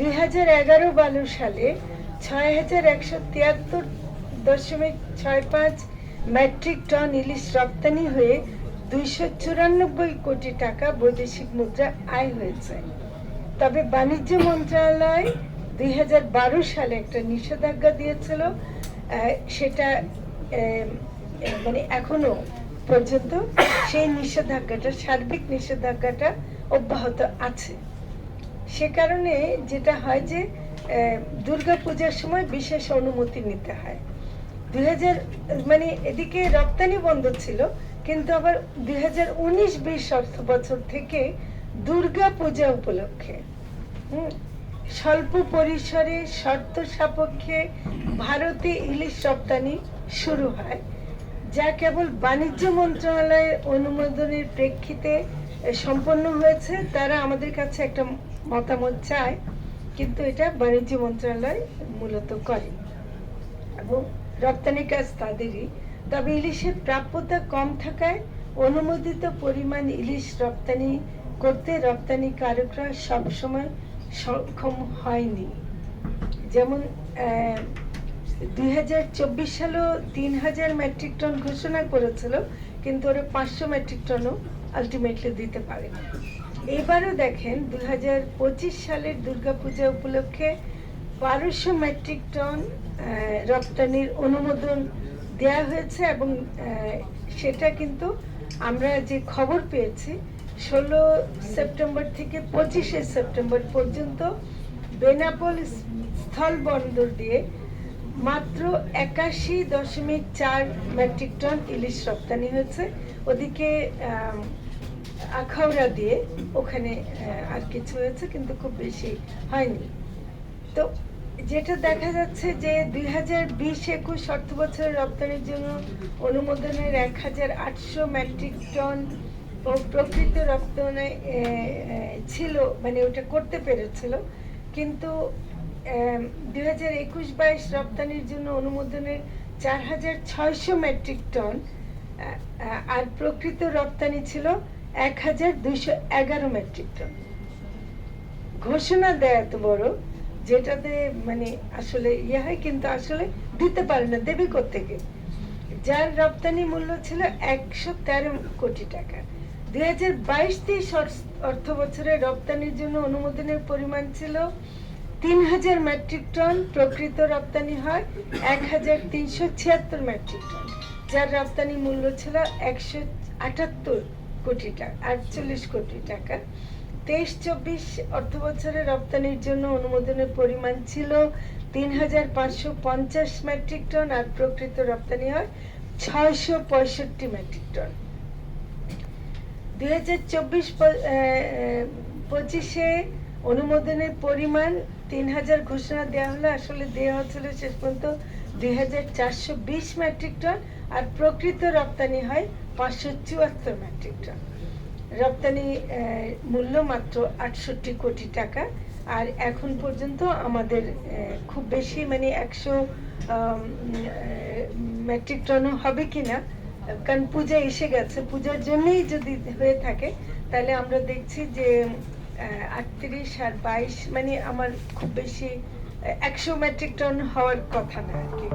2011-12 সালে 6173.65 metric ton ইলিশ রপ্তানি হয়ে 294 কোটি টাকা বৈদেশিক মুদ্রা আয় হয়েছে। তবে বাণিজ্য মন্ত্রণালয় 2012 সালে একটা নিষেধাজ্ঞা দিয়েছিল, সেটা মানে এখনো পর্যন্ত সেই নিষেধাজ্ঞাটা, সার্বিক নিষেধাজ্ঞাটা অব্যাহত আছে। সে কারণে যেটা হয় যে দুর্গাপূজার সময় বিশেষ অনুমতি নিতে হয়। 2000 মানে এদিকে রপ্তানি বন্ধ ছিল, কিন্তু আবার 2019-20 অর্থ বছর থেকে দুর্গাপূজা উপলক্ষে স্বল্প পরিসরে শর্ত সাপেক্ষে ভারতে ইলিশ রপ্তানি শুরু হয়, যা কেবল বাণিজ্য মন্ত্রণালয়ের অনুমোদনের প্রেক্ষিতে সম্পন্ন হয়েছে। তারা আমাদের কাছে একটা মতামত চায়, কিন্তু এটা বাণিজ্য মন্ত্রণালয় মূলত করে এবং রপ্তানি কাজ তাদেরই। তবে ইলিশের প্রাপ্যতা কম থাকায় অনুমোদিত পরিমাণ ইলিশ রপ্তানি করতে রপ্তানিকারকরা সবসময় সক্ষম হয়নি। যেমন 2024 সালেও 3000 মেট্রিক টন ঘোষণা করেছিল, কিন্তু ওরা 500 মেট্রিক টনও আলটিমেটলি দিতে পারে। এবারও দেখেন 2025 সালের দুর্গাপূজা উপলক্ষে 1200 মেট্রিক টন রপ্তানির অনুমোদন দেয়া হয়েছে এবং সেটা কিন্তু আমরা যে খবর পেয়েছি 16 সেপ্টেম্বর থেকে 25 সেপ্টেম্বর পর্যন্ত বেনাপোল স্থল বন্দর দিয়ে মাত্র 81.4 মেট্রিক টন ইলিশ রপ্তানি হয়েছে। ওদিকে আখাউড়া দিয়ে ওখানে আর কিছু হয়েছে, কিন্তু খুব বেশি হয়নি। তো যেটা দেখা যাচ্ছে যে 2020-21 অর্থ বছরের রপ্তানির জন্য অনুমোদনের 1800 মেট্রিক টন ও প্রকৃত রপ্তানি ছিল, মানে ওটা করতে পেরেছিল, কিন্তু 2021-22 রপ্তানির জন্য অনুমোদনের 4600 মেট্রিক টন আর প্রকৃত রপ্তানি ছিল 1211 মেট্রিক টন। ঘোষণা দেয় এত বড়, যেটাতে মানে আসলে হয়, কিন্তু আসলে দিতে পারে না, দেবে কোত্থেকে? যার রপ্তানি মূল্য ছিল 113 কোটি টাকা। 2022-23 অর্থ বছরে রপ্তানির জন্য অনুমোদনের পরিমাণ ছিল 3000 মেট্রিক টন, প্রকৃত রপ্তানি হয় 1376 মেট্রিক টন, যার রপ্তানি মূল্য ছিল 178 কোটি টাকা, 48 কোটি টাকা। 23-24 অর্থ বছরে রপ্তানির জন্য অনুমোদনের পরিমাণ ছিল 3550 মেট্রিক টন আর প্রকৃত রপ্তানি হয় 665 মেট্রিক টন। 2024-25 অনুমোদনের পরিমাণ 3000 ঘোষণা দেওয়া হলো, আসলে দেওয়া হচ্ছিল শেষ পর্যন্ত 2420 মেট্রিক টন আর প্রকৃত রপ্তানি হয় 574 মেট্রিক টন। রপ্তানি মূল্য মাত্র 68 কোটি টাকা। আর এখন পর্যন্ত আমাদের খুব বেশি মানে 100 মেট্রিক টনও হবে কিনা, কারণ পূজা এসে গেছে, পূজার জন্যই যদি হয়ে থাকে তাহলে আমরা দেখছি যে 38 আর 22 মানে আমার খুব বেশি 100 মেট্রিক টন হওয়ার কথা না আর কি।